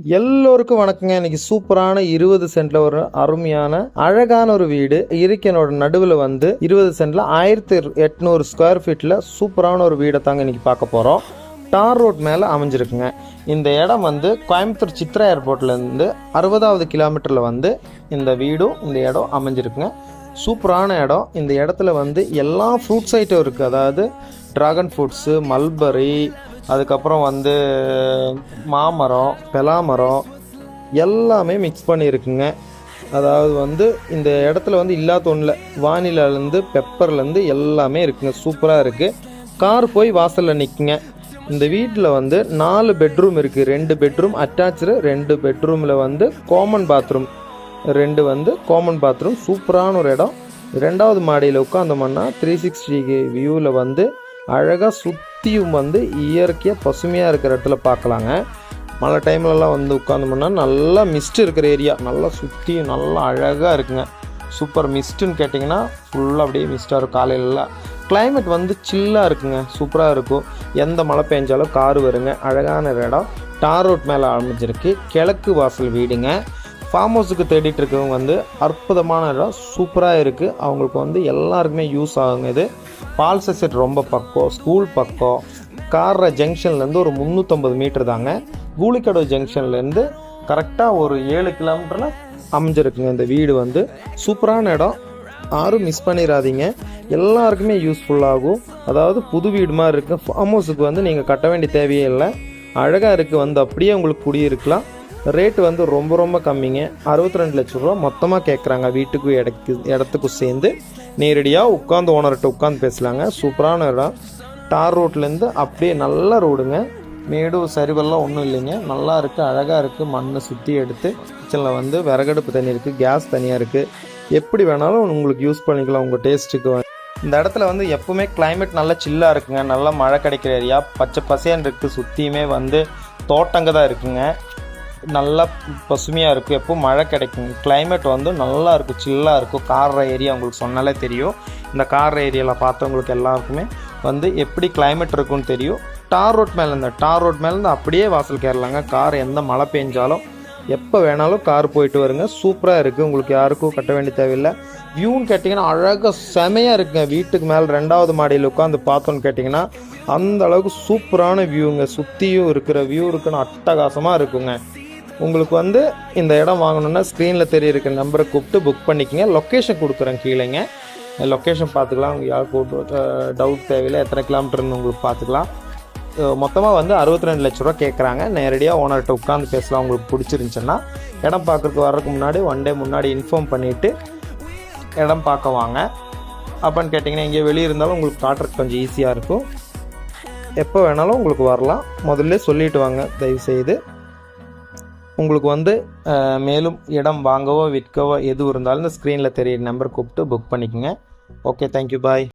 எல்லோருக்கும் வணக்கங்க. இன்னைக்கு சூப்பரான 20 சென்ட்ல ஒரு அருமையான அழகான ஒரு வீடு இருக்கனோட நடுவில் வந்து 20 சென்ட்ல 1800 ஸ்கொயர் ஃபீட்ல சூப்பரான ஒரு வீடை தாங்க இன்னைக்கு பார்க்க போறோம். டார் ரோட் மேலே அமைஞ்சிருக்குங்க. இந்த இடம் வந்து கோயம்புத்தூர் சித்ரா ஏர்போர்ட்லேருந்து 60வது கிலோமீட்டரில் வந்து இந்த வீடும் இந்த இடம் அமைஞ்சிருக்குங்க. சூப்பரான இடம். இந்த இடத்துல வந்து எல்லா ஃப்ரூட்ஸ் ஐட்டம் இருக்குது. அதாவது ட்ராகன் ஃப்ரூட்ஸு, மல்பரி, அதுக்கப்புறம் வந்து மாமரம், பெலாமரம் எல்லாமே மிக்ஸ் பண்ணியிருக்குங்க. அதாவது வந்து இந்த இடத்துல வந்து இல்லாத ஒன்றில் வானிலாலேருந்து பெப்பர்லேருந்து எல்லாமே இருக்குங்க. சூப்பராக இருக்குது. கார் போய் வாசலில் நிற்குங்க. இந்த வீட்டில் வந்து 4 பெட்ரூம் இருக்குது. 2 பெட்ரூம் அட்டாச்சு, 2 பெட்ரூமில் வந்து காமன் பாத்ரூம், 2 வந்து காமன் பாத்ரூம். சூப்பரான ஒரு இடம். 2வது மாடியில் உட்காந்தோம்னா 360 வியூவில் வந்து அழகாக சுற்றியும் வந்து இயற்கையாக பசுமையாக இருக்கிற இடத்துல பார்க்கலாங்க. மழை டைம்லலாம் வந்து உட்காந்தோம்னா நல்லா மிஸ்ட் இருக்கிற ஏரியா, நல்லா சுற்றி நல்லா அழகாக இருக்குங்க. சூப்பர். மிஸ்ட்டுன்னு கேட்டிங்கன்னா ஃபுல்லாக அப்படியே மிஸ்ட்டாக இருக்கும். காலையிலலாம் கிளைமேட் வந்து சில்லாக இருக்குங்க. சூப்பராக இருக்கும். எந்த மழை பெஞ்சாலும் கார் வருங்க. அழகான இடம். டார் ரோட் மேலே அமைஞ்சிருக்கு. கிழக்கு வாசல் வீடுங்க. ஃபார்ம் ஹவுஸுக்கு தேடிட்டு இருக்கவங்க வந்து அற்புதமான இடம். சூப்பராக இருக்குது. அவங்களுக்கு வந்து எல்லாருக்குமே யூஸ் ஆகுங்க. இது பால் செட் ரொம்ப பக்கம், ஸ்கூல் பக்கம், கார ஜங்ஷன்லேருந்து ஒரு 350 மீட்டர் தாங்க. கூலிக்கடவு ஜங்ஷன்லேருந்து கரெக்டாக ஒரு 7 கிலோமீட்டரில் அமைஞ்சிருக்குங்க இந்த வீடு. வந்து சூப்பரான இடம். யாரும் மிஸ் பண்ணிடாதீங்க. எல்லாருக்குமே யூஸ்ஃபுல்லாகும். அதாவது புது வீடு மாதிரி இருக்குது. ஃபார்ம் ஹவுஸுக்கு வந்து நீங்கள் கட்ட வேண்டிய தேவையே இல்லை. அழகாக இருக்குது. வந்து அப்படியே உங்களுக்கு குடியிருக்கலாம். ரேட்டு வந்து ரொம்ப ரொம்ப கம்மிங்க. 62 லட்ச ரூபா மொத்தமாக கேட்குறாங்க. வீட்டுக்கும் இடத்துக்கும் சேர்ந்து. நேரடியாக உட்காந்து ஓனர்கிட்ட உட்காந்து பேசலாங்க. சூப்பரான இடம். டார் ரோட்லேருந்து அப்படியே நல்ல ரோடுங்க. மேடு சரிவெல்லாம் ஒன்றும் இல்லைங்க. நல்லா இருக்குது, அழகாக இருக்குது. மண்ணை சுற்றி எடுத்து கிச்சனில் வந்து விறகடுப்பு தண்ணி இருக்குது, கேஸ் தனியாக இருக்குது. எப்படி வேணாலும் உங்களுக்கு யூஸ் பண்ணிக்கலாம் உங்கள் டேஸ்ட்டுக்கு. இந்த இடத்துல வந்து எப்பவுமே கிளைமேட் நல்லா சில்லாக இருக்குங்க. நல்லா மழை கிடைக்கிற ஏரியா, பச்சை பசேன்னு இருக்குது. சுற்றியுமே வந்து தோட்டங்க தான் இருக்குங்க. நல்லா பசுமையாக இருக்கும். எப்போ மழை கிடைக்குங்க. கிளைமேட் வந்து நல்லா இருக்கும், சில்லாக இருக்கும். கார்ற ஏரியா உங்களுக்கு சொன்னாலே தெரியும். இந்த கார்ற ஏரியாவில் பார்த்தவங்களுக்கு எல்லாருக்குமே வந்து எப்படி கிளைமேட் இருக்குன்னு தெரியும். டார் ரோட் மேலேருந்து அப்படியே வாசல் கேரளாங்க. கார் எந்த மழை பெஞ்சாலும் எப்போ வேணாலும் கார் போயிட்டு வருங்க. சூப்பராக இருக்குது. உங்களுக்கு யாருக்கும் கட்ட வேண்டிய தேவையில்லை. வியூன்னு கேட்டிங்கன்னா அழகாக செமையாக இருக்குங்க. வீட்டுக்கு மேலே 2வது மாடியில் உட்காந்து பார்த்தோன்னு கேட்டிங்கன்னா அந்த அளவுக்கு சூப்பரான வியூங்க. சுற்றியும் இருக்கிற வியூ இருக்குன்னு அட்டகாசமாக இருக்குங்க. உங்களுக்கு வந்து இந்த இடம் வாங்கணுன்னா ஸ்க்ரீனில் தெரியிருக்க நம்பரை கூப்பிட்டு புக் பண்ணிக்கங்க. லொக்கேஷன் கொடுக்குறேன் கீழேங்க. லொக்கேஷன் பார்த்துக்கலாம். உங்களுக்கு யாருக்கு டவுட் தேவையில்லை. எத்தனை கிலோமீட்டர்னு உங்களுக்கு பார்த்துக்கலாம். மொத்தமாக வந்து 62 லட்ச ரூபா கேட்குறாங்க. நேரடியாக ஓனர்கிட்ட உட்காந்து பேசலாம். உங்களுக்கு பிடிச்சிருந்துச்சுன்னா இடம் பார்க்குறதுக்கு வர்றதுக்கு முன்னாடி 1 டே முன்னாடி இன்ஃபார்ம் பண்ணிவிட்டு இடம் பார்க்க வாங்க. அப்போன்னு கேட்டிங்கன்னா இங்கே வெளியே இருந்தாலும் உங்களுக்கு காட்டுறதுக்கு கொஞ்சம் ஈஸியாக இருக்கும். எப்போ வேணாலும் உங்களுக்கு வரலாம். முதல்ல சொல்லிட்டு வாங்க தயவுசெய்து. உங்களுக்கு வந்து மேலும் இடம் வாங்கவோ விற்கவோ எது இருந்தாலும் இந்த ஸ்க்ரீனில் தெரியுற நம்பர் கூப்பிட்டு புக் பண்ணிக்கோங்க. ஓகே, தேங்க்யூ, பாய்.